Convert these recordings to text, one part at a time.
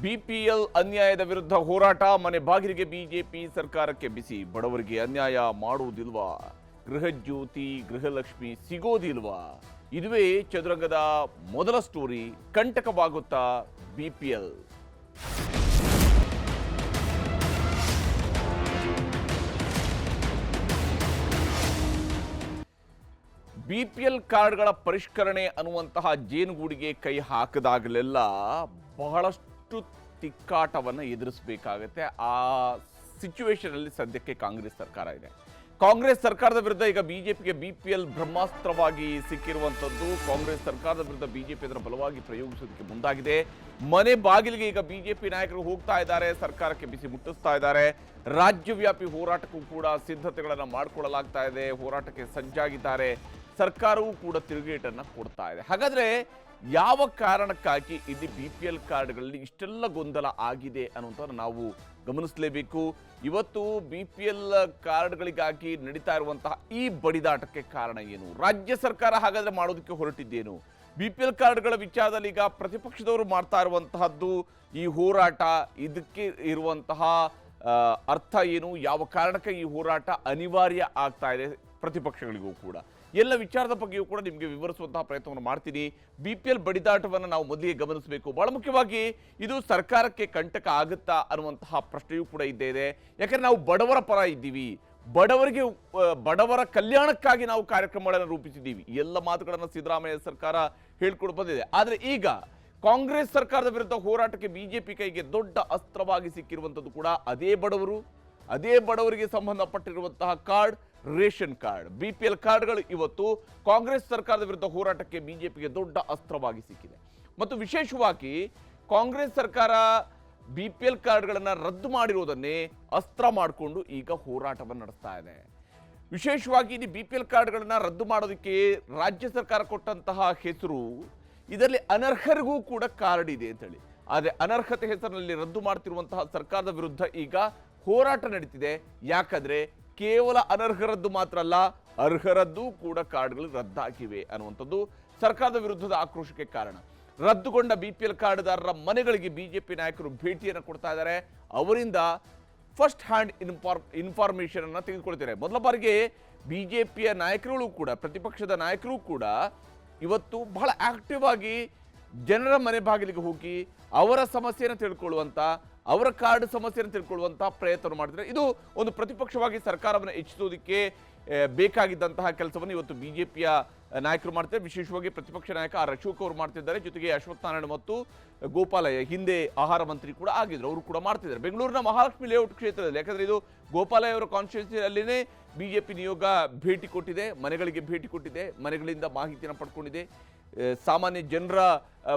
BPL ಅನ್ಯಾಯದ ವಿರುದ್ಧ ಹೋರಾಟ, ಮನೆ ಬಾಗಿಲಿಗೆ ಬಿಜೆಪಿ ಸರ್ಕಾರಕ್ಕೆ ಬಿಸಿ. ಬಡವರಿಗೆ ಅನ್ಯಾಯ ಮಾಡುವುದಿಲ್ವಾ? ಗೃಹಜ್ಯೋತಿ ಗೃಹಲಕ್ಷ್ಮಿ ಸಿಗೋದಿಲ್ವಾ? ಇದುವೇ ಚದುರಂಗದ ಮೊದಲ ಸ್ಟೋರಿ. ಕಂಟಕವಾಗುತ್ತಾ ಬಿಪಿಎಲ್? ಬಿಪಿಎಲ್ ಕಾರ್ಡ್ಗಳ ಪರಿಷ್ಕರಣೆ ಅನ್ನುವಂತಹ ಜೇನುಗೂಡಿಗೆ ಕೈ ಹಾಕದಾಗಲೆಲ್ಲ ಬಹಳಷ್ಟು ತಿಕ್ಕಾಟವನ್ನು ಎದುರಿಸಬೇಕಾಗತ್ತೆ. ಆ ಸಿಚುವೇಶನ್ ಅಲ್ಲಿ ಸದ್ಯಕ್ಕೆ ಕಾಂಗ್ರೆಸ್ ಸರ್ಕಾರ ಇದೆ. ಕಾಂಗ್ರೆಸ್ ಸರ್ಕಾರದ ವಿರುದ್ಧ ಈಗ ಬಿಜೆಪಿಗೆ ಬಿಪಿಎಲ್ ಬ್ರಹ್ಮಾಸ್ತ್ರವಾಗಿ ಸಿಕ್ಕಿರುವಂಥದ್ದು. ಕಾಂಗ್ರೆಸ್ ಸರ್ಕಾರದ ವಿರುದ್ಧ ಬಿಜೆಪಿ ಅದನ್ನು ಬಲವಾಗಿ ಪ್ರಯೋಗಿಸೋದಕ್ಕೆ ಮುಂದಾಗಿದೆ. ಮನೆ ಬಾಗಿಲಿಗೆ ಈಗ ಬಿಜೆಪಿ ನಾಯಕರು ಹೋಗ್ತಾ ಇದ್ದಾರೆ, ಸರ್ಕಾರಕ್ಕೆ ಬಿಸಿ ಮುಟ್ಟಿಸ್ತಾ ಇದ್ದಾರೆ. ರಾಜ್ಯವ್ಯಾಪಿ ಹೋರಾಟಕ್ಕೂ ಕೂಡ ಸಿದ್ಧತೆಗಳನ್ನು ಮಾಡಿಕೊಳ್ಳಲಾಗ್ತಾ ಇದೆ. ಹೋರಾಟಕ್ಕೆ ಸಜ್ಜಾಗಿದ್ದಾರೆ. ಸರ್ಕಾರವೂ ಕೂಡ ತಿರುಗೇಟನ್ನು ಕೊಡ್ತಾ ಇದೆ. ಹಾಗಾದ್ರೆ ಯಾವ ಕಾರಣಕ್ಕಾಗಿ ಇಲ್ಲಿ ಬಿಪಿಎಲ್ ಕಾರ್ಡ್ಗಳಲ್ಲಿ ಇಷ್ಟೆಲ್ಲ ಗೊಂದಲ ಆಗಿದೆ ಅನ್ನುವಂಥದ್ದು ನಾವು ಗಮನಿಸಲೇಬೇಕು. ಇವತ್ತು ಬಿಪಿಎಲ್ ಕಾರ್ಡ್ಗಳಿಗಾಗಿ ನಡೀತಾ ಇರುವಂತಹ ಈ ಬಡಿದಾಟಕ್ಕೆ ಕಾರಣ ಏನು? ರಾಜ್ಯ ಸರ್ಕಾರ ಹಾಗಾದ್ರೆ ಮಾಡೋದಕ್ಕೆ ಹೊರಟಿದ್ದೇನು? ಬಿಪಿಎಲ್ ಕಾರ್ಡ್ಗಳ ವಿಚಾರದಲ್ಲಿ ಈಗ ಪ್ರತಿಪಕ್ಷದವರು ಮಾಡ್ತಾ ಇರುವಂತಹದ್ದು ಈ ಹೋರಾಟ, ಇದಕ್ಕೆ ಇರುವಂತಹ ಅರ್ಥ ಏನು? ಯಾವ ಕಾರಣಕ್ಕೆ ಈ ಹೋರಾಟ ಅನಿವಾರ್ಯ ಆಗ್ತಾ ಇದೆ ಪ್ರತಿಪಕ್ಷಗಳಿಗೂ ಕೂಡ? ಎಲ್ಲ ವಿಚಾರದ ಬಗ್ಗೆಯೂ ಕೂಡ ನಿಮಗೆ ವಿವರಿಸುವಂತಹ ಪ್ರಯತ್ನವನ್ನು ಮಾಡ್ತೀನಿ. ಬಿಪಿಎಲ್ ಬಡಿದಾಟವನ್ನು ನಾವು ಮೊದಲಿಗೆ ಗಮನಿಸಬೇಕು. ಬಹಳ ಮುಖ್ಯವಾಗಿ ಇದು ಸರ್ಕಾರಕ್ಕೆ ಕಂಟಕ ಆಗುತ್ತಾ ಅನ್ನುವಂತಹ ಪ್ರಶ್ನೆಯೂ ಕೂಡ ಇದ್ದೇ ಇದೆ. ಯಾಕಂದ್ರೆ ನಾವು ಬಡವರ ಪರ ಇದ್ದೀವಿ, ಬಡವರ ಕಲ್ಯಾಣಕ್ಕಾಗಿ ನಾವು ಕಾರ್ಯಕ್ರಮಗಳನ್ನು ರೂಪಿಸಿದ್ದೀವಿ. ಎಲ್ಲ ಮಾತುಗಳನ್ನು ಸಿದ್ದರಾಮಯ್ಯ ಸರ್ಕಾರ ಹೇಳ್ಕೊಂಡು ಬಂದಿದೆ. ಆದರೆ ಈಗ ಕಾಂಗ್ರೆಸ್ ಸರ್ಕಾರದ ವಿರುದ್ಧ ಹೋರಾಟಕ್ಕೆ ಬಿಜೆಪಿ ಕೈಗೆ ದೊಡ್ಡ ಅಸ್ತ್ರವಾಗಿ ಸಿಕ್ಕಿರುವಂಥದ್ದು ಕೂಡ ಅದೇ ಬಡವರಿಗೆ ಸಂಬಂಧಪಟ್ಟಿರುವಂತಹ ಕಾರ್ಡ್, ರೇಷನ್ ಕಾರ್ಡ್. ಬಿಪಿಎಲ್ ಕಾರ್ಡ್ಗಳು ಇವತ್ತು ಕಾಂಗ್ರೆಸ್ ಸರ್ಕಾರದ ವಿರುದ್ಧ ಹೋರಾಟಕ್ಕೆ ಬಿಜೆಪಿಗೆ ದೊಡ್ಡ ಅಸ್ತ್ರವಾಗಿ ಸಿಕ್ಕಿದೆ. ಮತ್ತು ವಿಶೇಷವಾಗಿ ಕಾಂಗ್ರೆಸ್ ಸರ್ಕಾರ ಬಿಪಿಎಲ್ ಕಾರ್ಡ್ಗಳನ್ನು ರದ್ದು ಮಾಡಿರುವುದನ್ನೇ ಅಸ್ತ್ರ ಮಾಡಿಕೊಂಡು ಈಗ ಹೋರಾಟವನ್ನು ನಡೆಸ್ತಾ ಇದೆ. ವಿಶೇಷವಾಗಿ ಇಲ್ಲಿ ಬಿಪಿಎಲ್ ಕಾರ್ಡ್ಗಳನ್ನು ರದ್ದು ಮಾಡೋದಕ್ಕೆ ರಾಜ್ಯ ಸರ್ಕಾರ ಕೊಟ್ಟಂತಹ ಹೆಸರು, ಇದರಲ್ಲಿ ಅನರ್ಹರಿಗೂ ಕೂಡ ಕಾರ್ಡ್ ಇದೆ ಅಂತೇಳಿ. ಆದರೆ ಅನರ್ಹತೆ ಹೆಸರಿನಲ್ಲಿ ರದ್ದು ಮಾಡ್ತಿರುವಂತಹ ಸರ್ಕಾರದ ವಿರುದ್ಧ ಈಗ ಹೋರಾಟ ನಡೀತಿದೆ. ಯಾಕಂದ್ರೆ ಕೇವಲ ಅನರ್ಹರದ್ದು ಮಾತ್ರ ಅಲ್ಲ, ಅರ್ಹರದ್ದು ಕೂಡ ಕಾರ್ಡ್ಗಳು ರದ್ದಾಗಿವೆ ಅನ್ನುವಂಥದ್ದು ಸರ್ಕಾರದ ವಿರುದ್ಧದ ಆಕ್ರೋಶಕ್ಕೆ ಕಾರಣ. ರದ್ದುಗೊಂಡ ಬಿಪಿಎಲ್ ಕಾರ್ಡ್ದಾರರ ಮನೆಗಳಿಗೆ ಬಿಜೆಪಿ ನಾಯಕರು ಭೇಟಿಯನ್ನು ಕೊಡ್ತಾ ಇದ್ದಾರೆ. ಅವರಿಂದ ಫಸ್ಟ್ ಹ್ಯಾಂಡ್ ಇನ್ಫಾರ್ಮೇಶನ್ ಅನ್ನು ತೆಗೆದುಕೊಳ್ತಾರೆ. ಮೊದಲ ಬಾರಿಗೆ ಬಿಜೆಪಿಯ ನಾಯಕರುಗಳು ಕೂಡ, ಪ್ರತಿಪಕ್ಷದ ನಾಯಕರು ಕೂಡ ಇವತ್ತು ಬಹಳ ಆಕ್ಟಿವ್ ಆಗಿ ಜನರ ಮನೆ ಬಾಗಿಲಿಗೆ ಹೋಗಿ ಅವರ ಸಮಸ್ಯೆಯನ್ನು ತಿಳ್ಕೊಳ್ಳುವಂತ, ಅವರ ಕಾರ್ಡ್ ಸಮಸ್ಯೆಯನ್ನು ತಿಳ್ಕೊಳ್ಳುವಂಥ ಪ್ರಯತ್ನ ಮಾಡಿದರೆ ಇದು ಒಂದು ಪ್ರತಿಪಕ್ಷವಾಗಿ ಸರ್ಕಾರವನ್ನು ಹೆಚ್ಚಿಸೋದಕ್ಕೆ ಬೇಕಾಗಿದ್ದಂತಹ ಕೆಲಸವನ್ನು ಇವತ್ತು ಬಿಜೆಪಿಯ ನಾಯಕರು ಮಾಡ್ತಾರೆ. ವಿಶೇಷವಾಗಿ ಪ್ರತಿಪಕ್ಷ ನಾಯಕ ಆರ್ ಅಶೋಕ್ ಅವರು ಮಾಡ್ತಿದ್ದಾರೆ. ಜೊತೆಗೆ ಅಶ್ವತ್ಥ ನಾರಾಯಣ ಮತ್ತು ಗೋಪಾಲಯ್ಯ, ಹಿಂದೆ ಆಹಾರ ಮಂತ್ರಿ ಕೂಡ ಆಗಿದ್ರು, ಅವರು ಕೂಡ ಮಾಡ್ತಿದ್ದಾರೆ ಬೆಂಗಳೂರಿನ ಮಹಾಲಕ್ಷ್ಮಿ ಲೇಔಟ್ ಕ್ಷೇತ್ರದಲ್ಲಿ. ಯಾಕಂದ್ರೆ ಇದು ಗೋಪಾಲಯ್ಯ ಅವರ ಕಾನ್ಸ್ಟಿಟ್ಯೂನ್ಸಿಯಲ್ಲಿನೇ ಬಿಜೆಪಿ ನಿಯೋಗ ಭೇಟಿ ಕೊಟ್ಟಿದೆ, ಮನೆಗಳಿಗೆ ಭೇಟಿ ಕೊಟ್ಟಿದೆ, ಮನೆಗಳಿಂದ ಮಾಹಿತಿಯನ್ನು ಪಡ್ಕೊಂಡಿದೆ. ಸಾಮಾನ್ಯ ಜನರ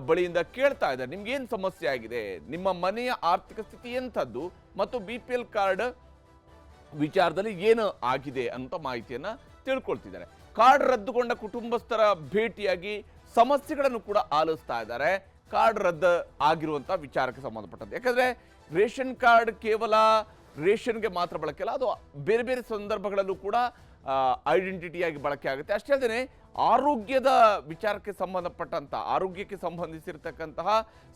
ಬಳಿಯಿಂದ ಕೇಳ್ತಾ ಇದ್ದಾರೆ, ನಿಮ್ಗೇನು ಸಮಸ್ಯೆ ಆಗಿದೆ, ನಿಮ್ಮ ಮನೆಯ ಆರ್ಥಿಕ ಸ್ಥಿತಿ ಎಂಥದ್ದು, ಮತ್ತು ಬಿಪಿಎಲ್ ಕಾರ್ಡ್ ವಿಚಾರದಲ್ಲಿ ಏನು ಆಗಿದೆ ಅಂತ ಮಾಹಿತಿಯನ್ನ ತಿಳ್ಕೊಳ್ತಿದ್ದಾರೆ. ಕಾರ್ಡ್ ರದ್ದುಗೊಂಡ ಕುಟುಂಬಸ್ಥರ ಭೇಟಿಯಾಗಿ ಸಮಸ್ಯೆಗಳನ್ನು ಕೂಡ ಆಲಿಸ್ತಾ ಇದ್ದಾರೆ. ಕಾರ್ಡ್ ರದ್ದು ಆಗಿರುವಂತಹ ವಿಚಾರಕ್ಕೆ ಸಂಬಂಧಪಟ್ಟಂತೆ. ಯಾಕಂದ್ರೆ ರೇಷನ್ ಕಾರ್ಡ್ ಕೇವಲ ರೇಷನ್ಗೆ ಮಾತ್ರ ಬಳಕೆ ಅಲ್ಲ, ಅದು ಬೇರೆ ಬೇರೆ ಸಂದರ್ಭಗಳಲ್ಲೂ ಕೂಡ ಐಡೆಂಟಿಟಿಯಾಗಿ ಬಳಕೆ ಆಗುತ್ತೆ. ಅಷ್ಟೇ ಅಲ್ಲದೆ ಆರೋಗ್ಯದ ವಿಚಾರಕ್ಕೆ ಸಂಬಂಧಪಟ್ಟಂತ, ಆರೋಗ್ಯಕ್ಕೆ ಸಂಬಂಧಿಸಿರ್ತಕ್ಕಂತಹ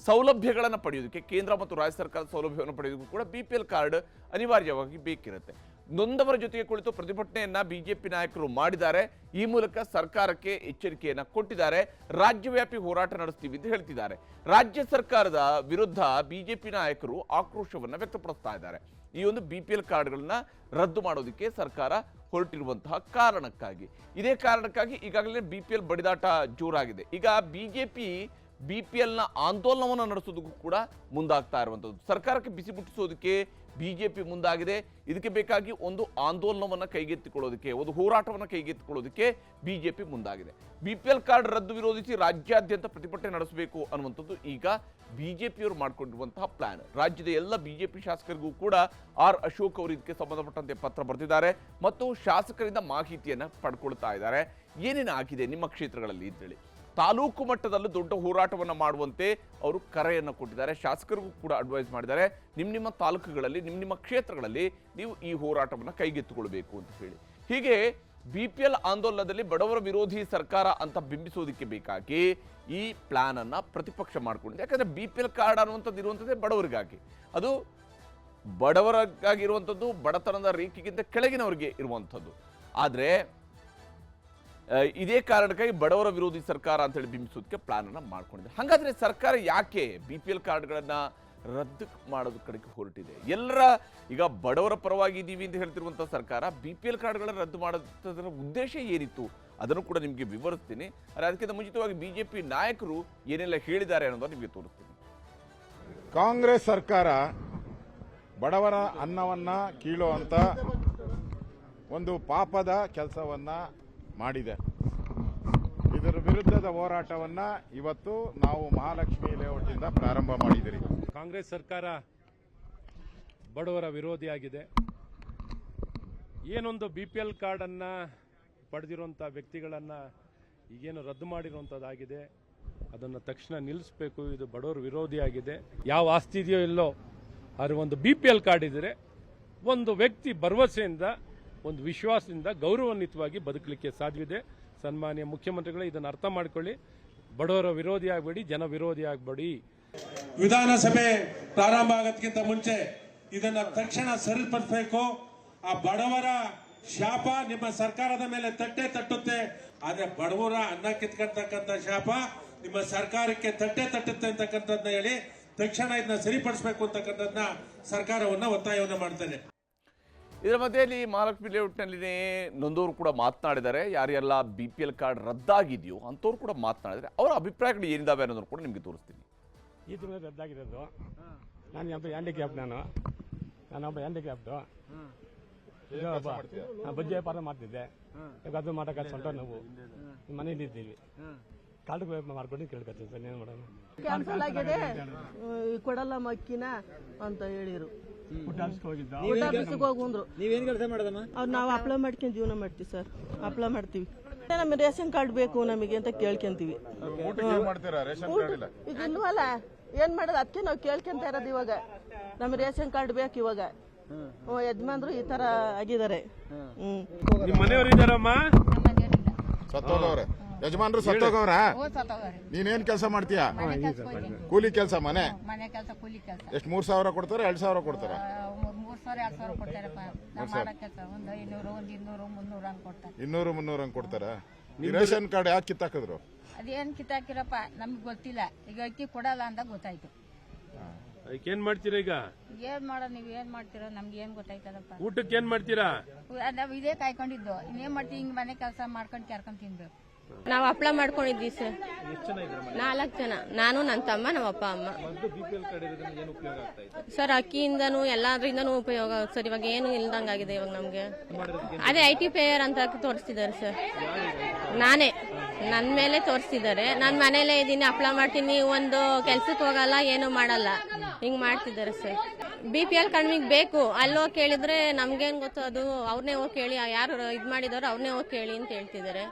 ಸೌಲಭ್ಯಗಳನ್ನು ಪಡೆಯೋದಕ್ಕೆ ಕೇಂದ್ರ ಮತ್ತು ರಾಜ್ಯ ಸರ್ಕಾರದ ಸೌಲಭ್ಯವನ್ನು ಪಡೆಯೋದಕ್ಕೂ ಕೂಡ ಬಿಪಿಎಲ್ ಕಾರ್ಡ್ ಅನಿವಾರ್ಯವಾಗಿ ಬೇಕಿರುತ್ತೆ. ನೊಂದವರ ಜೊತೆಗೆ ಕುಳಿತು ಪ್ರತಿಭಟನೆಯನ್ನ ಬಿಜೆಪಿ ನಾಯಕರು ಮಾಡಿದ್ದಾರೆ. ಈ ಮೂಲಕ ಸರ್ಕಾರಕ್ಕೆ ಎಚ್ಚರಿಕೆಯನ್ನ ಕೊಟ್ಟಿದ್ದಾರೆ. ರಾಜ್ಯವ್ಯಾಪಿ ಹೋರಾಟ ನಡೆಸ್ತೀವಿ ಅಂತ ಹೇಳ್ತಿದ್ದಾರೆ. ರಾಜ್ಯ ಸರ್ಕಾರದ ವಿರುದ್ಧ ಬಿಜೆಪಿ ನಾಯಕರು ಆಕ್ರೋಶವನ್ನ ವ್ಯಕ್ತಪಡಿಸ್ತಾ ಇದ್ದಾರೆ. ಈ ಒಂದು ಬಿಪಿಎಲ್ ಕಾರ್ಡ್ಗಳನ್ನ ರದ್ದು ಮಾಡೋದಕ್ಕೆ ಸರ್ಕಾರ ಹೊರಟಿರುವಂತಹ ಕಾರಣಕ್ಕಾಗಿ. ಇದೇ ಕಾರಣಕ್ಕಾಗಿ ಈಗಾಗಲೇ ಬಿಪಿಎಲ್ ಬಡಿದಾಟ ಜೋರಾಗಿದೆ. ಈಗ ಬಿಜೆಪಿ ಬಿಪಿಎಲ್ನ ಆಂದೋಲನವನ್ನು ನಡೆಸೋದಕ್ಕೂ ಕೂಡ ಮುಂದಾಗ್ತಾ ಇರುವಂಥದ್ದು. ಸರ್ಕಾರಕ್ಕೆ ಬಿಸಿ ಮುಟ್ಟಿಸೋದಕ್ಕೆ ಬಿಜೆಪಿ ಮುಂದಾಗಿದೆ. ಇದಕ್ಕೆ ಬೇಕಾಗಿ ಒಂದು ಆಂದೋಲನವನ್ನು ಕೈಗೆತ್ತಿಕೊಳ್ಳೋದಕ್ಕೆ, ಒಂದು ಹೋರಾಟವನ್ನು ಕೈಗೆತ್ತಿಕೊಳ್ಳೋದಕ್ಕೆ ಬಿಜೆಪಿ ಮುಂದಾಗಿದೆ. ಬಿಪಿಎಲ್ ಕಾರ್ಡ್ ರದ್ದು ವಿರೋಧಿಸಿ ರಾಜ್ಯಾದ್ಯಂತ ಪ್ರತಿಭಟನೆ ನಡೆಸಬೇಕು ಅನ್ನುವಂಥದ್ದು ಈಗ ಬಿಜೆಪಿಯವರು ಮಾಡಿಕೊಂಡಿರುವಂತಹ ಪ್ಲಾನ್. ರಾಜ್ಯದ ಎಲ್ಲ ಬಿಜೆಪಿ ಶಾಸಕರಿಗೂ ಕೂಡ ಆರ್ ಅಶೋಕ್ ಅವರು ಇದಕ್ಕೆ ಸಂಬಂಧಪಟ್ಟಂತೆ ಪತ್ರ ಬರೆದಿದ್ದಾರೆ ಮತ್ತು ಶಾಸಕರಿಂದ ಮಾಹಿತಿಯನ್ನು ಪಡ್ಕೊಳ್ತಾ ಇದ್ದಾರೆ. ಏನೇನು ಆಗಿದೆ ನಿಮ್ಮ ಕ್ಷೇತ್ರಗಳಲ್ಲಿ ಅಂತೇಳಿ. ತಾಲೂಕು ಮಟ್ಟದಲ್ಲೂ ದೊಡ್ಡ ಹೋರಾಟವನ್ನು ಮಾಡುವಂತೆ ಅವರು ಕರೆಯನ್ನು ಕೊಟ್ಟಿದ್ದಾರೆ. ಶಾಸಕರಿಗೂ ಕೂಡ ಅಡ್ವೈಸ್ ಮಾಡಿದ್ದಾರೆ, ನಿಮ್ಮ ತಾಲೂಕುಗಳಲ್ಲಿ, ನಿಮ್ಮ ಕ್ಷೇತ್ರಗಳಲ್ಲಿ ನೀವು ಈ ಹೋರಾಟವನ್ನು ಕೈಗೆತ್ತಿಕೊಳ್ಬೇಕು ಅಂತ ಹೇಳಿ. ಹೀಗೆ BPL ಆಂದೋಲನದಲ್ಲಿ ಬಡವರ ವಿರೋಧಿ ಸರ್ಕಾರ ಅಂತ ಬಿಂಬಿಸೋದಕ್ಕೆ ಬೇಕಾಗಿ ಈ ಪ್ಲಾನ್ ಅನ್ನ ಪ್ರತಿಪಕ್ಷ ಮಾಡ್ಕೊಂಡಿದೆ. ಯಾಕಂದ್ರೆ BPL ಕಾರ್ಡ್ ಅನ್ನುವಂಥದ್ದು ಇರುವಂಥದ್ದೇ ಬಡವರಿಗಾಗಿ, ಅದು ಬಡವರಿಗಾಗಿರುವಂಥದ್ದು, ಬಡತನದ ರೇಖೆಗಿಂತ ಕೆಳಗಿನವರಿಗೆ ಇರುವಂಥದ್ದು. ಆದರೆ ಇದೇ ಕಾರಣಕ್ಕಾಗಿ ಬಡವರ ವಿರೋಧಿ ಸರ್ಕಾರ ಅಂತೇಳಿ ಬಿಂಬಿಸೋದಕ್ಕೆ ಪ್ಲಾನ್ ಅನ್ನ ಮಾಡ್ಕೊಂಡಿದೆ. ಹಾಗಾದ್ರೆ ಸರ್ಕಾರ ಯಾಕೆ BPL ಕಾರ್ಡ್ಗಳನ್ನ ರದ್ದು ಮಾಡೋದ ಕಡೆಗೆ ಹೊರಟಿದೆ? ಎಲ್ಲರ ಈಗ ಬಡವರ ಪರವಾಗಿ ಇದ್ದೀವಿ ಅಂತ ಹೇಳ್ತಿರುವಂಥ ಸರ್ಕಾರ BPL ಕಾರ್ಡ್ಗಳನ್ನ ರದ್ದು ಮಾಡೋದ್ರ ಉದ್ದೇಶ ಏನಿತ್ತು ಅದನ್ನು ಕೂಡ ನಿಮಗೆ ವಿವರಿಸ್ತೀನಿ. ಆದರೆ ಅದಕ್ಕಿಂತ ಮುಂಚಿತವಾಗಿ BJP ನಾಯಕರು ಏನೆಲ್ಲ ಹೇಳಿದ್ದಾರೆ ಅನ್ನೋದನ್ನು ನಿಮಗೆ ತೋರಿಸ್ತೀನಿ. ಕಾಂಗ್ರೆಸ್ ಸರ್ಕಾರ ಬಡವರ ಅನ್ನವನ್ನ ಕೀಳುವಂತ ಒಂದು ಪಾಪದ ಕೆಲಸವನ್ನ ಮಾಡಿದೆ. ಇದರ ವಿರುದ್ಧದ ಹೋರಾಟವನ್ನ ಇವತ್ತು ನಾವು ಮಹಾಲಕ್ಷ್ಮಿ ಲೇಔಟ್ನಿಂದ ಪ್ರಾರಂಭ ಮಾಡಿದಿರಿ. ಕಾಂಗ್ರೆಸ್ ಸರ್ಕಾರ ಬಡವರ ವಿರೋಧಿಯಾಗಿದೆ. ಏನೊಂದು BPL ಕಾರ್ಡ್ ಅನ್ನ ಪಡೆದಿರುವಂಥ ವ್ಯಕ್ತಿಗಳನ್ನ ಈಗೇನು ರದ್ದು ಮಾಡಿರುವಂಥದ್ದಾಗಿದೆ, ಅದನ್ನು ತಕ್ಷಣ ನಿಲ್ಲಿಸಬೇಕು. ಇದು ಬಡವರ ವಿರೋಧಿಯಾಗಿದೆ. ಯಾವ ಆಸ್ತಿ ಇದೆಯೋ ಇಲ್ಲೋ ಆದರೆ ಒಂದು BPL ಕಾರ್ಡ್ ಇದ್ದರೆ ಒಂದು ವ್ಯಕ್ತಿ ಭರವಸೆಯಿಂದ, ಒಂದು ವಿಶ್ವಾಸದಿಂದ ಗೌರವಾನ್ವಿತವಾಗಿ ಬದುಕಲಿಕ್ಕೆ ಸಾಧ್ಯವಿದೆ. ಸನ್ಮಾನ್ಯ ಮುಖ್ಯಮಂತ್ರಿಗಳೇ ಇದನ್ನು ಅರ್ಥ ಮಾಡಿಕೊಳ್ಳಿ. ಬಡವರ ವಿರೋಧಿ ಆಗಬೇಡಿ, ಜನ ವಿರೋಧಿ ಆಗಬೇಡಿ. ವಿಧಾನಸಭೆ ಪ್ರಾರಂಭ ಆಗೋದಕ್ಕಿಂತ ಮುಂಚೆ ಇದನ್ನ ತಕ್ಷಣ ಸರಿಪಡಿಸಬೇಕು. ಆ ಬಡವರ ಶಾಪ ನಿಮ್ಮ ಸರ್ಕಾರದ ಮೇಲೆ ತಟ್ಟುತ್ತೆ. ಆದ್ರೆ ಬಡವರ ಅನ್ನ ಕಿತ್ಕೊಳ್ತಕ್ಕಂಥ ಶಾಪ ನಿಮ್ಮ ಸರ್ಕಾರಕ್ಕೆ ತಟ್ಟುತ್ತೆ ಅಂತಕ್ಕಂಥದ್ದನ್ನ ಹೇಳಿ ತಕ್ಷಣ ಇದನ್ನ ಸರಿಪಡಿಸಬೇಕು ಅಂತಕ್ಕಂಥದ್ದನ್ನ ಸರ್ಕಾರವನ್ನ ಒತ್ತಾಯವನ್ನ ಮಾಡ್ತೇನೆ. ಇದರ ಮಧ್ಯೆಯಲ್ಲಿ ಮಹಾಲಕ್ಷ್ಮಿ ಲೇಔಟ್ನಲ್ಲಿ ನೊಂದವರು ಕೂಡ ಮಾತನಾಡಿದ್ದಾರೆ. ಯಾರೆಲ್ಲ BPL ಕಾರ್ಡ್ ರದ್ದಾಗಿದೆಯೋ ಅಂಥವ್ರು ಕೂಡ ಮಾತನಾಡಿದರೆ ಅವರ ಅಭಿಪ್ರಾಯಗಳು ಏನಿದಾವೆ ಅನ್ನೋದನ್ನು ಕೂಡ ನಿಮಗೆ ತೋರಿಸ್ತೀನಿ. ಈ ತಿಂಗಳು ರದ್ದಾಗಿರೋದು. ನಾನು ಒಬ್ಬ ಹ್ಯಾಂಡಿಕ್ಯಾಪ್, ನಾನೊಬ್ಬ ಹ್ಯಾಂಡಿಕ್ಯಾಪ್ಟು. ಬಜ್ಜಿ ವ್ಯಾಪಾರ ಮಾಡ್ತಿದ್ದೆ. ಈಗ ಅದು ಮಾಡೋಕೆ ಸ್ವಲ್ಪ ನಾವು ಮನೇಲಿ ಇದ್ದೀವಿ. ಕಾರ್ಡ್ ಮಾಡ್ಕೊಂಡು ಕೇಳ್ಕೊತೀವಿ ಸರ್, ಏನು ಮಾಡೋಣ. ಕ್ಯಾನ್ಸಲ್ ಆಗಿದೆ, ಕೊಡಲ್ಲ ಮಕ್ಕಿನ ಅಂತ ಹೇಳಿರು. ನೀವೇನ್ ಕೆಲಸ ಮಾಡೋದಮ್ಮ? ಅವ್ರು ನಾವು ಅಪ್ಲೈ ಮಾಡ್ಕೊಂಡು ಜೀವನ ಮಾಡ್ತೀವಿ ಸರ್. ಅಪ್ಲೈ ಮಾಡ್ತೀವಿ. ನಮಗೆ ರೇಷನ್ ಕಾರ್ಡ್ ಬೇಕು ನಮಗೆ ಅಂತ ಕೇಳ್ಕೊಂತೀವಿ. ಈಗ ಇಲ್ವಲ್ಲ, ಏನ್ ಮಾಡೋದು? ಅದಕ್ಕೆ ನಾವು ಕೇಳ್ಕೊಂತ ಇರೋದು. ಇವಾಗ ನಮ್ಗೆ ರೇಷನ್ ಕಾರ್ಡ್ ಬೇಕು. ಇವಾಗ ಯಜಮಾನ್ರು ಈ ತರ ಆಗಿದ್ದಾರೆ. ನಿಮ್ಮ ಮನೆಯವರು ಇದ್ದಾರಮ್ಮ? ಸತ್ತೋಗವ್ರೆ ಯಜಮಾನ್ರು, ಸತ್ತೋಗವ್ರ. ನೀನೇನ್ ಕೆಲಸ ಮಾಡ್ತೀಯಾ? ಕೂಲಿ ಕೆಲಸ, ಮನೆ ಕೆಲಸ, ಕೂಲಿ ಕೆಲಸ. ಎಷ್ಟು 3,000 ಕೊಡ್ತಾರ? 2,000 ಕೊಡ್ತಾರ? 3,000 2,000 ಕೊಡ್ತಾರಪ್ಪ. ನಾವು ಮಾಡೋ ಕೆಲಸ ಒಂದು 500 1 200 300 ಹಂಗ್ ಕೊಡ್ತಾರೆ. 200 300 ಹಂಗ್ ಕೊಡ್ತಾರ? ರೇಷನ್ ಕಾರ್ಡ್ ಯಾಕೆ ಕಿತ್ತಾಕಿದ್ರು? ಅದೇನ್ ಕಿತ್ತಾಕಿರಪ್ಪ ನಮ್ಗೆ ಗೊತ್ತಿಲ್ಲ. ಈಗ ಅಕ್ಕಿ ಕೊಡಲ್ಲ ಅಂತ ಗೊತ್ತಾಯ್ತು. ಏನ್ ಮಾಡ್ತೀರಾ ಈಗ? ಏನ್ ಮಾಡೋ, ನೀವ್ ಏನ್ ಮಾಡ್ತೀರೋ ನಮ್ಗೆ ಏನ್ ಗೊತ್ತಾಯ್ತದಪ್ಪ. ಊಟಕ್ಕೆ ಏನ್ ಮಾಡ್ತೀರಾ? ನಾವ್ ಇದೇ ಕಾಯ್ಕೊಂಡಿದ್ದು. ಇನ್ನೇನ್ ಮಾಡ್ತೀವಿ? ಹಿಂಗ್ ಮನೆ ಕೆಲಸ ಮಾಡ್ಕೊಂಡು ಕರ್ಕೊಂಡ್ ತಿನ್ಬೇಕು. ನಾವು ಅಪ್ಲೈ ಮಾಡ್ಕೊಂಡಿದ್ವಿ ಸರ್. 4 ಜನ, ನಾನು, ನನ್ನ ತಮ್ಮ, ನಮ್ಮ ಅಪ್ಪ ಅಮ್ಮ. ಸರ್ ಅಕ್ಕಿಯಿಂದನೂ ಎಲ್ಲಾದ್ರಿಂದನೂ ಉಪಯೋಗ ಸರ್. ಇವಾಗ ಏನು ಇಲ್ದಂಗಾಗಿದೆ ಇವಾಗ ನಮ್ಗೆ. ಅದೇ IT ಪೇಯರ್ ಅಂತ ತೋರಿಸ್ತಿದ್ದಾರೆ ಸರ್. ನಾನೇ, ನನ್ನ ಮೇಲೆ ತೋರಿಸ್ತಿದ್ದಾರೆ. ನಾನು ಮನೇಲೇ ಇದ್ದೀನಿ, ಅಪ್ಲೈ ಮಾಡ್ತೀನಿ, ಒಂದು ಕೆಲ್ಸಕ್ಕೆ ಹೋಗಲ್ಲ, ಏನು ಮಾಡಲ್ಲ, ಹಿಂಗ್ ಮಾಡ್ತಿದ್ದಾರೆ ಸರ್. BPL ಕಾರ್ಡ್ ಬೇಕು. ಅಲ್ಲೋಗಿ ಕೇಳಿದ್ರೆ ನಮ್ಗೇನ್ ಗೊತ್ತು, ಅದು ಅವ್ರನ್ನೇ ಹೋಗಿ ಕೇಳಿ, ಯಾರು ಇದ್ ಮಾಡಿದಾರೋ ಅವ್ರನ್ನೇ ಹೋಗಿ ಕೇಳಿ ಅಂತ ಹೇಳ್ತಿದ್ದಾರೆ.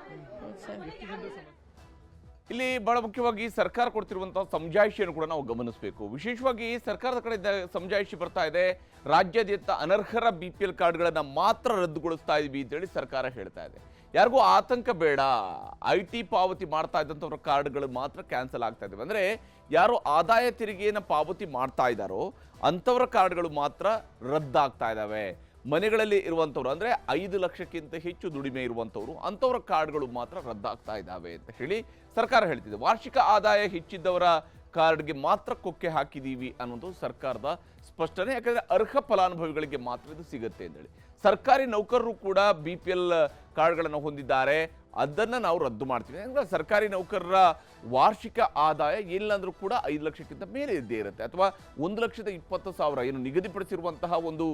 ಇಲ್ಲಿ ಬಹಳ ಮುಖ್ಯವಾಗಿ ಸರ್ಕಾರ ಕೊಡ್ತಿರುವಂತಹ ಸಮಜಾಯಿಷಿಯನ್ನು ಕೂಡ ನಾವು ಗಮನಿಸಬೇಕು. ವಿಶೇಷವಾಗಿ ಸರ್ಕಾರದ ಕಡೆಯಿಂದ ಸಮಜಾಯಿಷಿ ಬರ್ತಾ ಇದೆ, ರಾಜ್ಯಾದ್ಯಂತ ಅನರ್ಹರ BPL ಕಾರ್ಡ್ಗಳನ್ನ ಮಾತ್ರ ರದ್ದುಗೊಳಿಸ್ತಾ ಇದೀವಿ ಅಂತೇಳಿ ಸರ್ಕಾರ ಹೇಳ್ತಾ ಇದೆ. ಯಾರಿಗೂ ಆತಂಕ ಬೇಡ, IT ಪಾವತಿ ಮಾಡ್ತಾ ಇದ್ದಂಥವ್ರ ಕಾರ್ಡ್ಗಳು ಮಾತ್ರ ಕ್ಯಾನ್ಸಲ್ ಆಗ್ತಾ ಇದಾವೆ. ಅಂದ್ರೆ ಯಾರು ಆದಾಯ ತೆರಿಗೆಯನ್ನು ಪಾವತಿ ಮಾಡ್ತಾ ಇದ್ದಾರೋ ಅಂಥವರ ಕಾರ್ಡ್ಗಳು ಮಾತ್ರ ರದ್ದಾಗ್ತಾ ಇದ್ದಾವೆ. ಮನೆಗಳಲ್ಲಿ ಇರುವಂಥವ್ರು ಅಂದರೆ 5 ಲಕ್ಷಕ್ಕಿಂತ ಹೆಚ್ಚು ದುಡಿಮೆ ಇರುವಂಥವ್ರು ಅಂಥವರ ಕಾರ್ಡ್ಗಳು ಮಾತ್ರ ರದ್ದಾಗ್ತಾ ಇದ್ದಾವೆ ಅಂತ ಹೇಳಿ ಸರ್ಕಾರ ಹೇಳ್ತಿದೆ. ವಾರ್ಷಿಕ ಆದಾಯ ಹೆಚ್ಚಿದ್ದವರ ಕಾರ್ಡ್ಗೆ ಮಾತ್ರ ಕೊಕ್ಕೆ ಹಾಕಿದ್ದೀವಿ ಅನ್ನೋದು ಸರ್ಕಾರದ ಸ್ಪಷ್ಟನೆ. ಯಾಕಂದರೆ ಅರ್ಹ ಫಲಾನುಭವಿಗಳಿಗೆ ಮಾತ್ರ ಇದು ಸಿಗುತ್ತೆ ಅಂತೇಳಿ. ಸರ್ಕಾರಿ ನೌಕರರು ಕೂಡ BPL ಕಾರ್ಡ್ಗಳನ್ನು ಹೊಂದಿದ್ದಾರೆ, ಅದನ್ನು ನಾವು ರದ್ದು ಮಾಡ್ತೀವಿ. ಅಂದರೆ ಸರ್ಕಾರಿ ನೌಕರರ ವಾರ್ಷಿಕ ಆದಾಯ ಎಲ್ಲಂದ್ರೂ ಕೂಡ 5 ಲಕ್ಷಕ್ಕಿಂತ ಮೇಲೆ ಇದ್ದೇ ಇರುತ್ತೆ, ಅಥವಾ 1,20,000 ಏನು ನಿಗದಿಪಡಿಸಿರುವಂತಹ ಒಂದು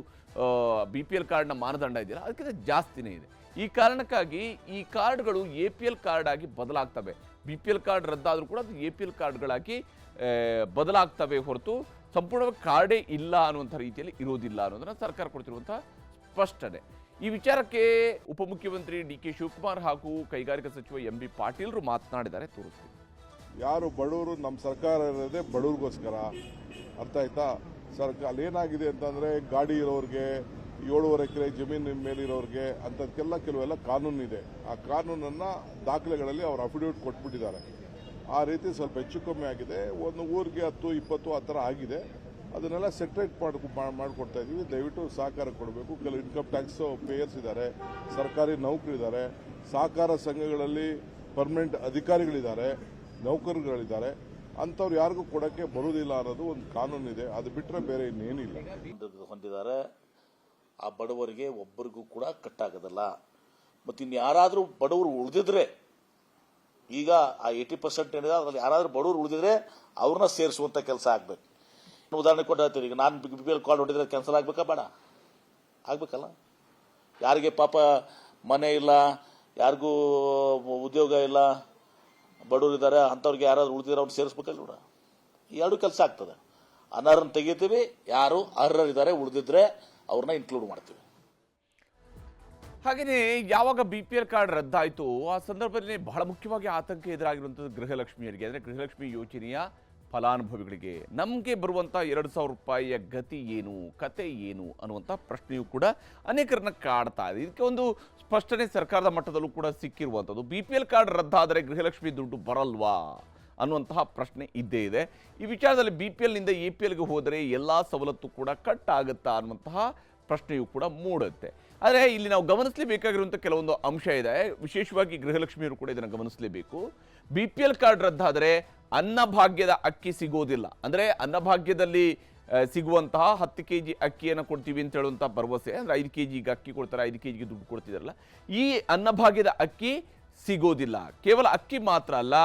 BPL ಕಾರ್ಡ್ನ ಮಾನದಂಡ ಇದೆಯಲ್ಲ ಅದಕ್ಕಿಂತ ಜಾಸ್ತಿನೇ ಇದೆ. ಈ ಕಾರಣಕ್ಕಾಗಿ ಈ ಕಾರ್ಡ್ಗಳು APL ಕಾರ್ಡ್ ಆಗಿ ಬದಲಾಗ್ತವೆ. BPL ಕಾರ್ಡ್ ರದ್ದಾದರೂ ಕೂಡ ಅದು APL ಕಾರ್ಡ್ಗಳಾಗಿ ಬದಲಾಗ್ತವೆ ಹೊರತು ಸಂಪೂರ್ಣವಾಗಿ ಕಾರ್ಡೇ ಇಲ್ಲ ಅನ್ನುವಂಥ ರೀತಿಯಲ್ಲಿ ಇರೋದಿಲ್ಲ ಅನ್ನೋದನ್ನ ಸರ್ಕಾರ ಕೊಡ್ತಿರುವಂಥ ಸ್ಪಷ್ಟನೆ. ಈ ವಿಚಾರಕ್ಕೆ ಉಪಮುಖ್ಯಮಂತ್ರಿ DK ಶಿವಕುಮಾರ್ ಹಾಗೂ ಕೈಗಾರಿಕಾ ಸಚಿವ MB ಪಾಟೀಲ್ರು ಮಾತನಾಡಿದ್ದಾರೆ, ತೋರಿಸ್ತೀವಿ. ಯಾರು ಬಡವರು, ನಮ್ಮ ಸರ್ಕಾರ ಇರೋದೇ ಬಡವ್ರಿಗೋಸ್ಕರ, ಅರ್ಥ ಆಯ್ತಾ? ಸರ್ಕಾರ ಏನಾಗಿದೆ ಅಂತಂದ್ರೆ ಗಾಡಿ ಇರೋರಿಗೆ, 7.5 ಎಕರೆ ಜಮೀನು ಮೇಲಿರೋರಿಗೆ ಅಂಥದಕ್ಕೆಲ್ಲ ಕೆಲವೆಲ್ಲ ಕಾನೂನಿದೆ. ಆ ಕಾನೂನನ್ನು ದಾಖಲೆಗಳಲ್ಲಿ ಅವರು ಅಫಿಡವಿಟ್ ಕೊಟ್ಬಿಟ್ಟಿದ್ದಾರೆ. ಆ ರೀತಿ ಸ್ವಲ್ಪ ಹೆಚ್ಚು ಕಮ್ಮಿ ಆಗಿದೆ. ಒಂದು ಊರಿಗೆ 10-20 ಆ ಥರ ಆಗಿದೆ. ಅದನ್ನೆಲ್ಲ ಸೆಟ್ರೇಟ್ ಮಾಡಿಕೊಡ್ತಾ ಇದ್ದೀವಿ. ದಯವಿಟ್ಟು ಸಹಕಾರ ಕೊಡಬೇಕು. ಕೆಲವು ಇನ್ಕಮ್ ಟ್ಯಾಕ್ಸ್ ಪೇಯರ್ಸ್ ಇದ್ದಾರೆ, ಸರ್ಕಾರಿ ನೌಕರಿದ್ದಾರೆ, ಸಹಕಾರ ಸಂಘಗಳಲ್ಲಿ ಪರ್ಮನೆಂಟ್ ಅಧಿಕಾರಿಗಳಿದ್ದಾರೆ, ನೌಕರರುಗಳಿದ್ದಾರೆ. ಅಂಥವ್ರು ಯಾರಿಗೂ ಕೊಡೋಕ್ಕೆ ಬರುವುದಿಲ್ಲ ಅನ್ನೋದು ಒಂದು ಕಾನೂನಿದೆ. ಅದು ಬಿಟ್ಟರೆ ಬೇರೆ ಇನ್ನೇನಿಲ್ಲ. ಹೊಂದಿದ್ದಾರೆ. ಆ ಬಡವರಿಗೆ ಒಬ್ಬರಿಗೂ ಕೂಡ ಕಟ್ಟಾಗೋದಿಲ್ಲ. ಮತ್ತು ಇನ್ನು ಯಾರಾದರೂ ಬಡವರು ಉಳಿದಿದ್ರೆ, ಈಗ ಆ 80% ಏನಿದೆ ಅದರಲ್ಲಿ ಯಾರಾದರೂ ಬಡವರು ಉಳಿದಿದ್ರೆ ಅವ್ರನ್ನ ಸೇರಿಸುವಂಥ ಕೆಲಸ ಆಗಬೇಕು. ಉದಾಹರಣೆ ಕೊಟ್ಟು ಹೇಳ್ತೀವಿ, ಈಗ ನಾನು BPL ಕಾರ್ಡ್ ಹೊಡಿದ್ರೆ ಕ್ಯಾನ್ಸಲ್ ಆಗಬೇಕಾ ಬೇಡ? ಆಗಬೇಕಲ್ಲ. ಯಾರಿಗೆ ಪಾಪ ಮನೆ ಇಲ್ಲ, ಯಾರಿಗೂ ಉದ್ಯೋಗ ಇಲ್ಲ, ಬಡವರಿದ್ದಾರೆ, ಅಂಥವ್ರಿಗೆ ಯಾರಾದರೂ ಉಳಿದಿದ್ರೆ ಅವ್ರು ಸೇರಿಸ್ಬೇಕಲ್ಲ ನೋಡ. ಎರಡು ಕೆಲಸ ಆಗ್ತದೆ. ಅನರ್ಹರನ್ನು ತೆಗಿತೀವಿ, ಯಾರು ಅರ್ಹರಿದ್ದಾರೆ ಉಳಿದಿದ್ರೆ ಅವ್ರನ್ನ ಇನ್ಕ್ಲೂಡ್ ಮಾಡ್ತೀವಿ. ಹಾಗೆಯೇ ಯಾವಾಗ BPL ಕಾರ್ಡ್ ರದ್ದಾಯಿತು ಆ ಸಂದರ್ಭದಲ್ಲಿ ಬಹಳ ಮುಖ್ಯವಾಗಿ ಆತಂಕ ಎದುರಾಗಿರುವಂಥದ್ದು ಗೃಹಲಕ್ಷ್ಮಿಯರಿಗೆ, ಅಂದರೆ ಗೃಹಲಕ್ಷ್ಮಿ ಯೋಜನೆಯ ಫಲಾನುಭವಿಗಳಿಗೆ. ನಮಗೆ ಬರುವಂಥ 2,000 ರೂಪಾಯಿಯ ಗತಿ ಏನು, ಕತೆ ಏನು ಅನ್ನುವಂಥ ಪ್ರಶ್ನೆಯೂ ಕೂಡ ಅನೇಕರನ್ನ ಕಾಡ್ತಾ ಇದೆ. ಇದಕ್ಕೆ ಒಂದು ಸ್ಪಷ್ಟನೆ ಸರ್ಕಾರದ ಮಟ್ಟದಲ್ಲೂ ಕೂಡ ಸಿಕ್ಕಿರುವಂಥದ್ದು. BPL ಕಾರ್ಡ್ ರದ್ದಾದರೆ ಗೃಹಲಕ್ಷ್ಮಿ ದುಡ್ಡು ಬರಲ್ವಾ ಅನ್ನುವಂತಹ ಪ್ರಶ್ನೆ ಇದ್ದೇ ಇದೆ. ಈ ವಿಚಾರದಲ್ಲಿ BPLನಿಂದ APLಗೆ ಹೋದರೆ ಎಲ್ಲ ಸವಲತ್ತು ಕೂಡ ಕಟ್ ಆಗುತ್ತಾ ಅನ್ನುವಂತಹ ಪ್ರಶ್ನೆಯೂ ಕೂಡ ಮೂಡುತ್ತೆ. ಆದರೆ ಇಲ್ಲಿ ನಾವು ಗಮನಿಸಲೇಬೇಕಾಗಿರುವಂಥ ಕೆಲವೊಂದು ಅಂಶ ಇದೆ. ವಿಶೇಷವಾಗಿ ಗೃಹಲಕ್ಷ್ಮಿಯವರು ಕೂಡ ಇದನ್ನು ಗಮನಿಸಲೇಬೇಕು. BPL ಕಾರ್ಡ್ ರದ್ದಾದರೆ ಅನ್ನಭಾಗ್ಯದ ಅಕ್ಕಿ ಸಿಗೋದಿಲ್ಲ. ಅಂದರೆ ಅನ್ನಭಾಗ್ಯದಲ್ಲಿ ಸಿಗುವಂತಹ 10 kg ಅಕ್ಕಿಯನ್ನು ಕೊಡ್ತೀವಿ ಅಂತ ಹೇಳುವಂಥ ಭರವಸೆ, ಅಂದರೆ 5 kg ಅಕ್ಕಿ ಕೊಡ್ತಾರೆ, 5 kg ದುಡ್ಡು ಕೊಡ್ತಿದಾರಲ್ಲ, ಈ ಅನ್ನಭಾಗ್ಯದ ಅಕ್ಕಿ ಸಿಗೋದಿಲ್ಲ. ಕೇವಲ ಅಕ್ಕಿ ಮಾತ್ರ ಅಲ್ಲ,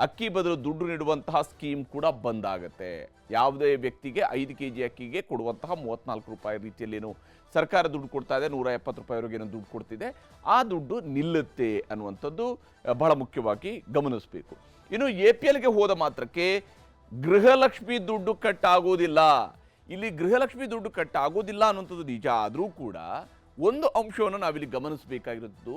ಅಕ್ಕಿ ಬದಲು ದುಡ್ಡು ನೀಡುವಂತಹ ಸ್ಕೀಮ್ ಕೂಡ ಬಂದಾಗತ್ತೆ. ಯಾವುದೇ ವ್ಯಕ್ತಿಗೆ 5 kg ಅಕ್ಕಿಗೆ ಕೊಡುವಂತಹ 34 ರೂಪಾಯಿ ರೀತಿಯಲ್ಲೇನು ಸರ್ಕಾರ ದುಡ್ಡು ಕೊಡ್ತಾ ಇದೆ, 170 ರೂಪಾಯಿವರೆಗೆ ಏನೋ ದುಡ್ಡು ಕೊಡ್ತಿದೆ, ಆ ದುಡ್ಡು ನಿಲ್ಲುತ್ತೆ ಅನ್ನುವಂಥದ್ದು ಬಹಳ ಮುಖ್ಯವಾಗಿ ಗಮನಿಸಬೇಕು. ಇನ್ನು APLಗೆ ಹೋದ ಮಾತ್ರಕ್ಕೆ ಗೃಹಲಕ್ಷ್ಮಿ ದುಡ್ಡು ಕಟ್ ಆಗೋದಿಲ್ಲ. ಇಲ್ಲಿ ಗೃಹಲಕ್ಷ್ಮಿ ದುಡ್ಡು ಕಟ್ ಆಗೋದಿಲ್ಲ ಅನ್ನುವಂಥದ್ದು ನಿಜ ಆದರೂ ಕೂಡ ಒಂದು ಅಂಶವನ್ನು ನಾವಿಲ್ಲಿ ಗಮನಿಸಬೇಕಾಗಿರೋದು,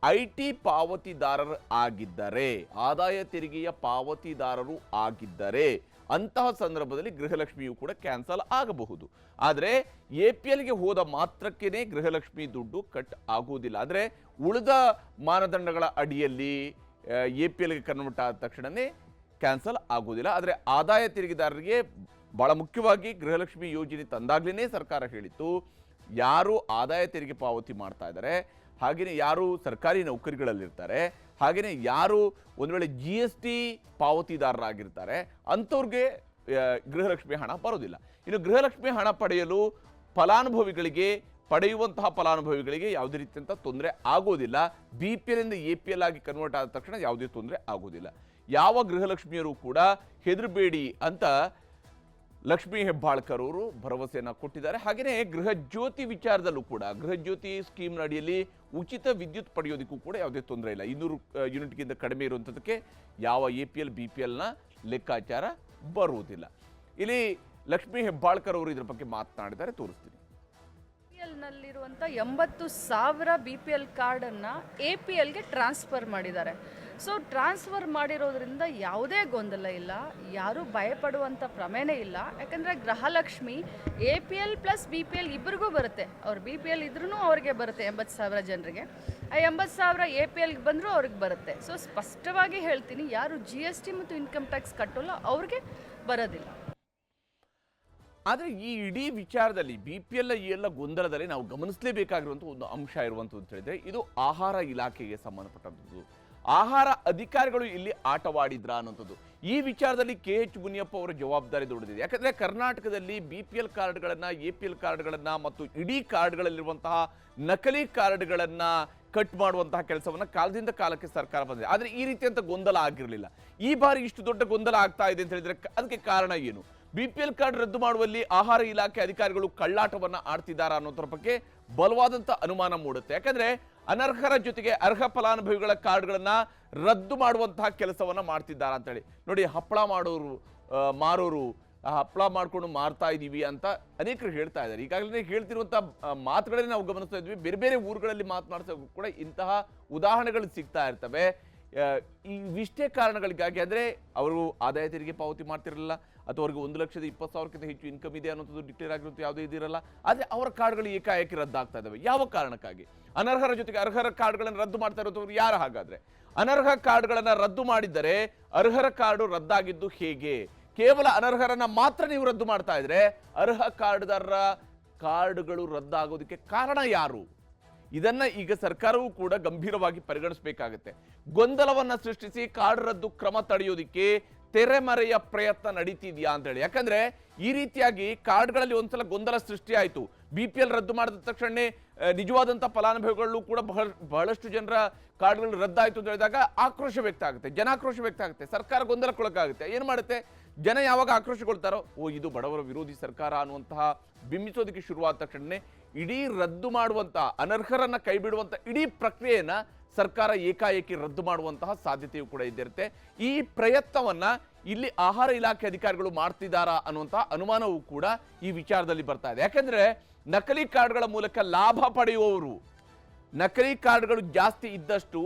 IT ಪಾವತಿದಾರರು ಆಗಿದ್ದರೆ, ಆದಾಯ ತೆರಿಗೆಯ ಪಾವತಿದಾರರು ಆಗಿದ್ದರೆ ಅಂತಹ ಸಂದರ್ಭದಲ್ಲಿ ಗೃಹಲಕ್ಷ್ಮಿಯು ಕೂಡ ಕ್ಯಾನ್ಸಲ್ ಆಗಬಹುದು. ಆದರೆ APLಗೆ ಹೋದ ಮಾತ್ರಕ್ಕೇ ಗೃಹಲಕ್ಷ್ಮಿ ದುಡ್ಡು ಕಟ್ ಆಗುವುದಿಲ್ಲ. ಅಂದರೆ ಉಳಿದ ಮಾನದಂಡಗಳ ಅಡಿಯಲ್ಲಿ APLಗೆ ಕನ್ವರ್ಟ್ ಆದ ತಕ್ಷಣವೇ ಕ್ಯಾನ್ಸಲ್ ಆಗೋದಿಲ್ಲ. ಆದರೆ ಆದಾಯ ತೆರಿಗೆದಾರರಿಗೆ ಭಾಳ ಮುಖ್ಯವಾಗಿ ಗೃಹಲಕ್ಷ್ಮಿ ಯೋಜನೆ ತಂದಾಗಲೇ ಸರ್ಕಾರ ಹೇಳಿತ್ತು, ಯಾರು ಆದಾಯ ತೆರಿಗೆ ಪಾವತಿ ಮಾಡ್ತಾ ಇದ್ದಾರೆ, ಹಾಗೆಯೇ ಯಾರು ಸರ್ಕಾರಿ ನೌಕರಿಗಳಲ್ಲಿರ್ತಾರೆ, ಹಾಗೆಯೇ ಯಾರು ಒಂದು ವೇಳೆ GST ಪಾವತಿದಾರರಾಗಿರ್ತಾರೆ ಅಂಥವ್ರಿಗೆ ಗೃಹಲಕ್ಷ್ಮಿ ಹಣ ಬರೋದಿಲ್ಲ. ಇನ್ನು ಗೃಹಲಕ್ಷ್ಮಿ ಹಣ ಪಡೆಯಲು ಪಡೆಯುವಂತಹ ಫಲಾನುಭವಿಗಳಿಗೆ ಯಾವುದೇ ರೀತಿಯಂಥ ತೊಂದರೆ ಆಗೋದಿಲ್ಲ. BPLನಿಂದ APL ಆಗಿ ಕನ್ವರ್ಟ್ ಆದ ತಕ್ಷಣ ಯಾವುದೇ ತೊಂದರೆ ಆಗೋದಿಲ್ಲ. ಯಾವ ಗೃಹಲಕ್ಷ್ಮಿಯರು ಕೂಡ ಹೆದರಬೇಡಿ ಅಂತ ಲಕ್ಷ್ಮೀ ಹೆಬ್ಬಾಳ್ಕರ್ ಅವರು ಭರವಸೆಯನ್ನು ಕೊಟ್ಟಿದ್ದಾರೆ. ಹಾಗೆಯೇ ಗೃಹ ಜ್ಯೋತಿ ವಿಚಾರದಲ್ಲೂ ಕೂಡ, ಗೃಹ ಜ್ಯೋತಿ ಸ್ಕೀಮ್ನ ಅಡಿಯಲ್ಲಿ ಉಚಿತ ವಿದ್ಯುತ್ ಪಡೆಯೋದಕ್ಕೂ ಕೂಡ ಯಾವುದೇ ತೊಂದರೆ ಇಲ್ಲ. 200 ಯೂನಿಟ್ಗಿಂತ ಕಡಿಮೆ ಇರುವಂಥದ್ದಕ್ಕೆ ಯಾವ APL BPLನ ಲೆಕ್ಕಾಚಾರ ಬರುವುದಿಲ್ಲ. ಇಲ್ಲಿ ಲಕ್ಷ್ಮೀ ಹೆಬ್ಬಾಳ್ಕರ್ ಅವರು ಇದರ ಬಗ್ಗೆ ಮಾತನಾಡಿದ್ದಾರೆ, ತೋರಿಸ್ತೀನಿ. ನಲ್ಲಿರುವಂಥ 80,000 BPL ಕಾರ್ಡನ್ನು APLಗೆ ಟ್ರಾನ್ಸ್ಫರ್ ಮಾಡಿದ್ದಾರೆ. ಸೊ ಟ್ರಾನ್ಸ್ಫರ್ ಮಾಡಿರೋದ್ರಿಂದ ಯಾವುದೇ ಗೊಂದಲ ಇಲ್ಲ, ಯಾರೂ ಭಯಪಡುವಂಥ ಪ್ರಮೇಯನೇ ಇಲ್ಲ. ಯಾಕಂದರೆ ಗೃಹಲಕ್ಷ್ಮಿ APL ಪ್ಲಸ್ BPL ಇಬ್ಬರಿಗೂ ಬರುತ್ತೆ. ಅವ್ರು BPL ಇದ್ರೂ ಅವ್ರಿಗೆ ಬರುತ್ತೆ 80,000 ಜನರಿಗೆ. ಆ 80,000 APLಗೆ ಬಂದರೂ ಅವ್ರಿಗೆ ಬರುತ್ತೆ. ಸೊ ಸ್ಪಷ್ಟವಾಗಿ ಹೇಳ್ತೀನಿ, ಯಾರು GST ಮತ್ತು ಇನ್ಕಮ್ ಟ್ಯಾಕ್ಸ್ ಕಟ್ಟೋಲ್ಲ ಅವ್ರಿಗೆ ಬರೋದಿಲ್ಲ. ಆದರೆ ಈ ಇಡೀ ವಿಚಾರದಲ್ಲಿ BPL ಈ ಎಲ್ಲ ಗೊಂದಲದಲ್ಲಿ ನಾವು ಗಮನಿಸಲೇಬೇಕಾಗಿರುವಂಥ ಒಂದು ಅಂಶ ಇರುವಂಥದ್ದು ಅಂತ ಹೇಳಿದ್ರೆ, ಇದು ಆಹಾರ ಇಲಾಖೆಗೆ ಸಂಬಂಧಪಟ್ಟಂಥದ್ದು. ಆಹಾರ ಅಧಿಕಾರಿಗಳು ಇಲ್ಲಿ ಆಟವಾಡಿದ್ರ ಅನ್ನೋಂಥದ್ದು. ಈ ವಿಚಾರದಲ್ಲಿ KH ಮುನಿಯಪ್ಪ ಅವರ ಜವಾಬ್ದಾರಿ ದೊಡ್ಡದಿದೆ. ಯಾಕಂದರೆ ಕರ್ನಾಟಕದಲ್ಲಿ BPL ಕಾರ್ಡ್ಗಳನ್ನು, APL ಕಾರ್ಡ್ಗಳನ್ನು ಮತ್ತು ಇಡೀ ಕಾರ್ಡ್ಗಳಲ್ಲಿರುವಂತಹ ನಕಲಿ ಕಾರ್ಡ್ಗಳನ್ನು ಕಟ್ ಮಾಡುವಂತಹ ಕೆಲಸವನ್ನು ಕಾಲದಿಂದ ಕಾಲಕ್ಕೆ ಸರ್ಕಾರ ಬಂದಿದೆ. ಆದರೆ ಈ ರೀತಿಯಂಥ ಗೊಂದಲ ಆಗಿರಲಿಲ್ಲ. ಈ ಬಾರಿ ಇಷ್ಟು ದೊಡ್ಡ ಗೊಂದಲ ಆಗ್ತಾ ಇದೆ ಅಂತ ಹೇಳಿದ್ರೆ ಅದಕ್ಕೆ ಕಾರಣ ಏನು? BPL ಕಾರ್ಡ್ ರದ್ದು ಮಾಡುವಲ್ಲಿ ಆಹಾರ ಇಲಾಖೆ ಅಧಿಕಾರಿಗಳು ಕಳ್ಳಾಟವನ್ನು ಆಡ್ತಿದ್ದಾರಾ ಅನ್ನೋದ್ರ ಬಗ್ಗೆ ಬಲವಾದಂಥ ಅನುಮಾನ ಮೂಡುತ್ತೆ. ಯಾಕಂದರೆ ಅನರ್ಹರ ಜೊತೆಗೆ ಅರ್ಹ ಫಲಾನುಭವಿಗಳ ಕಾರ್ಡ್ಗಳನ್ನು ರದ್ದು ಮಾಡುವಂತಹ ಕೆಲಸವನ್ನು ಮಾಡ್ತಿದ್ದಾರಾ ಅಂತೇಳಿ. ನೋಡಿ, ಹಪ್ಪಳ ಮಾರೋರು ಹಪ್ಪಳ ಮಾಡಿಕೊಂಡು ಮಾರ್ತಾ ಇದ್ದೀವಿ ಅಂತ ಅನೇಕರು ಹೇಳ್ತಾ ಇದ್ದಾರೆ. ಈಗಾಗಲೇ ಹೇಳ್ತಿರುವಂಥ ಮಾತುಗಳನ್ನೇ ನಾವು ಗಮನಿಸ್ತಾ ಇದ್ವಿ. ಬೇರೆ ಬೇರೆ ಊರುಗಳಲ್ಲಿ ಮಾತನಾಡಿಸೋ ಕೂಡ ಇಂತಹ ಉದಾಹರಣೆಗಳು ಸಿಗ್ತಾ ಇರ್ತವೆ. ಇವಿಷ್ಟೇ ಕಾರಣಗಳಿಗಾಗಿ, ಅಂದರೆ ಅವರು ಆದಾಯ ತೆರಿಗೆ ಪಾವತಿ ಮಾಡ್ತಿರಲಿಲ್ಲ, ಅಥವಾ ಅವ್ರಿಗೆ 1,20,000ಕ್ಕಿಂತ ಹೆಚ್ಚು ಇನ್ಕಮ್ ಇದೆ ಅನ್ನೋದು ಡಿಕ್ಲೇರ್ ಆಗಿರೋದು ಯಾವುದೇ ಇದಿರಲ್ಲ. ಆದರೆ ಅವರ ಕಾರ್ಡ್ಗಳು ಏಕಾಏಕಿ ರದ್ದಾಗ್ತಾ ಇದ್ದಾವೆ. ಯಾವ ಕಾರಣಕ್ಕಾಗಿ? ಅನರ್ಹರ ಜೊತೆಗೆ ಅರ್ಹರ ಕಾರ್ಡ್ಗಳನ್ನು ರದ್ದು ಮಾಡ್ತಾ ಇರೋದು ಯಾರು? ಹಾಗಾದ್ರೆ ಅನರ್ಹ ಕಾರ್ಡ್ಗಳನ್ನು ರದ್ದು ಮಾಡಿದ್ದರೆ ಅರ್ಹರ ಕಾರ್ಡು ರದ್ದಾಗಿದ್ದು ಹೇಗೆ? ಕೇವಲ ಅನರ್ಹರನ್ನ ಮಾತ್ರ ನೀವು ರದ್ದು ಮಾಡ್ತಾ ಇದ್ರೆ ಅರ್ಹ ಕಾರ್ಡ್ದಾರರ ಕಾರ್ಡ್ಗಳು ರದ್ದಾಗೋದಕ್ಕೆ ಕಾರಣ ಯಾರು? ಇದನ್ನ ಈಗ ಸರ್ಕಾರವೂ ಕೂಡ ಗಂಭೀರವಾಗಿ ಪರಿಗಣಿಸಬೇಕಾಗುತ್ತೆ. ಗೊಂದಲವನ್ನ ಸೃಷ್ಟಿಸಿ ಕಾರ್ಡ್ ರದ್ದು ಕ್ರಮ ತಡೆಯೋದಿಕ್ಕೆ ತೆರೆಮರೆಯ ಪ್ರಯತ್ನ ನಡೀತಿದ್ಯಾ ಅಂತ ಹೇಳಿ. ಯಾಕಂದ್ರೆ ಈ ರೀತಿಯಾಗಿ ಕಾರ್ಡ್ಗಳಲ್ಲಿ ಒಂದ್ಸಲ ಗೊಂದಲ ಸೃಷ್ಟಿ ಆಯಿತು. BPL ರದ್ದು ಮಾಡಿದ ತಕ್ಷಣ ನಿಜವಾದಂಥ ಫಲಾನುಭವಿಗಳು ಕೂಡ ಬಹಳಷ್ಟು ಜನರ ಕಾರ್ಡ್ಗಳು ರದ್ದಾಯಿತು ಅಂತ ಹೇಳಿದಾಗ ಆಕ್ರೋಶ ವ್ಯಕ್ತ ಆಗುತ್ತೆ, ಜನಾಕ್ರೋಶ ವ್ಯಕ್ತ ಆಗುತ್ತೆ, ಸರ್ಕಾರ ಗೊಂದಲಕ್ಕೊಳಗಾಗುತ್ತೆ. ಏನು ಮಾಡುತ್ತೆ? ಜನ ಯಾವಾಗ ಆಕ್ರೋಶಗೊಳ್ತಾರೋ ಇದು ಬಡವರ ವಿರೋಧಿ ಸರ್ಕಾರ ಅನ್ನುವಂತಹ ಬಿಂಬಿಸೋದಕ್ಕೆ ಶುರುವಾದ ತಕ್ಷಣ ಇಡೀ ರದ್ದು ಮಾಡುವಂತಹ ಅನರ್ಹರನ್ನ ಕೈ ಬಿಡುವಂತ ಇಡೀ ಪ್ರಕ್ರಿಯೆಯನ್ನ ಸರ್ಕಾರ ಏಕಾಏಕಿ ರದ್ದು ಮಾಡುವಂತಹ ಸಾಧ್ಯತೆಯೂ ಕೂಡ ಇದ್ದಿರುತ್ತೆ. ಈ ಪ್ರಯತ್ನವನ್ನ ಇಲ್ಲಿ ಆಹಾರ ಇಲಾಖೆ ಅಧಿಕಾರಿಗಳು ಮಾಡ್ತಿದ್ದಾರಾ ಅನ್ನುವಂತಹ ಅನುಮಾನವೂ ಕೂಡ ಈ ವಿಚಾರದಲ್ಲಿ ಬರ್ತಾ ಇದೆ. ಯಾಕಂದ್ರೆ ನಕಲಿ ಕಾರ್ಡ್ಗಳ ಮೂಲಕ ಲಾಭ ಪಡೆಯುವವರು, ನಕಲಿ ಕಾರ್ಡ್ಗಳು ಜಾಸ್ತಿ ಇದ್ದಷ್ಟು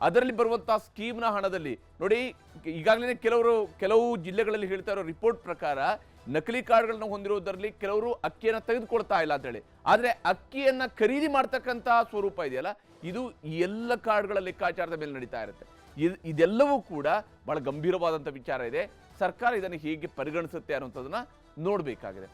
ಅದರಲ್ಲಿ ಬರುವಂತಹ ಸ್ಕೀಮ್ನ ಹಣದಲ್ಲಿ ನೋಡಿ, ಈಗಾಗಲೇ ಕೆಲವು ಜಿಲ್ಲೆಗಳಲ್ಲಿ ಹೇಳ್ತಾ ಇರೋ ರಿಪೋರ್ಟ್ ಪ್ರಕಾರ ನಕಲಿ ಕಾರ್ಡ್ಗಳನ್ನ ಹೊಂದಿರುವುದರಲ್ಲಿ ಕೆಲವರು ಅಕ್ಕಿಯನ್ನು ತೆಗೆದುಕೊಳ್ತಾ ಇಲ್ಲ ಅಂತ ಹೇಳಿ. ಆದರೆ ಅಕ್ಕಿಯನ್ನ ಖರೀದಿ ಮಾಡ್ತಕ್ಕಂತಹ ಸ್ವರೂಪ ಇದೆಯಲ್ಲ, ಇದು ಎಲ್ಲ ಕಾರ್ಡ್ಗಳ ಲೆಕ್ಕಾಚಾರದ ಮೇಲೆ ನಡೀತಾ ಇರುತ್ತೆ. ಇದೆಲ್ಲವೂ ಕೂಡ ಬಹಳ ಗಂಭೀರವಾದಂಥ ವಿಚಾರ ಇದೆ. ಸರ್ಕಾರ ಇದನ್ನು ಹೇಗೆ ಪರಿಗಣಿಸುತ್ತೆ ಅನ್ನುವಂಥದ್ದನ್ನ ನೋಡಬೇಕಾಗಿದೆ.